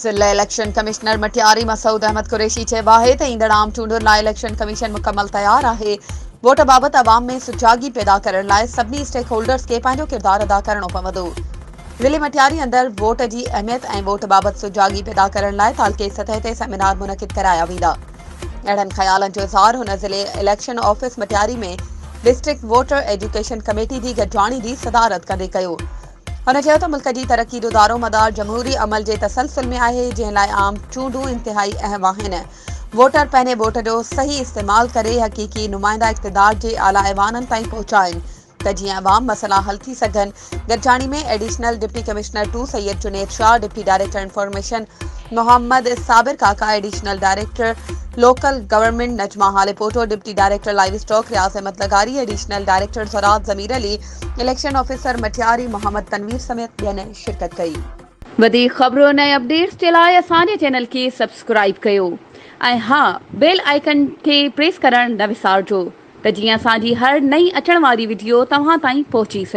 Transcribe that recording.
ज़िला election commissioner Matiari Masood Ahmad Qureshi चयो आहे त ईंदड़ आम चूंडुनि लाइ इलेक्शन कमीशन मुकमल तयार आहे। वोट बाबति अवाम में सुजागी पैदा करण लाइ सभिनी स्टेक होल्डर्स खे पंहिंजो किरदारु अदा करणो पवंदो। ज़िले मटियारी अंदरि वोट जी अहमियत ऐं वोट बाबति सुजागी पैदा करण लाइ तालुके सतह ते सेमिनार मुनक़िद कराया वेंदा। अहिड़नि ख़्यालनि जो इज़हार हुन ज़िले इलेक्शन ऑफिस मटियारी में डिस्ट्रिक्ट वोटर एजुकेशन कमेटी जी गॾिजाणी जी सदारत कंदे कयो। हुन चयो त मुल्क जी तरक़ी जो दारोमदार जमहूरी अमल जे तसलसल में आहे, जंहिं लाइ आम चूंडूं इंतिहाई अहम आहिनि। वोटर पंहिंजे वोट जो सही इस्तेमाल करे हक़ीक़ी नुमाइंदा इक़्तिदार जे आला ऐवाननि ताईं पहुचाइनि त जीअं अवाम मसइला हल थी सघनि। गॾिजाणी में additional deputy commissioner 2 Syed Junaid Shah, deputy director information Mohammad Sabir Kaka, additional director local government Najma Halepoto, deputy director livestock Riaz Ahmed Lagari, additional director ज़राअत ज़मीर अली, इलेक्शन ऑफिसर मटियारी मोहम्मद तनवीर समेत ॿियनि शिरकत कई। वधीक ख़बरुनि ऐं अपडेट्स जे लाइ असांजे चैनल खे सब्सक्राइब कयो ऐं हा, बेल आइकन खे प्रेस करणु न विसारिजो त जीअं असांजी हर नई अचण वारी वीडियो तव्हां ताईं पहुची सघे।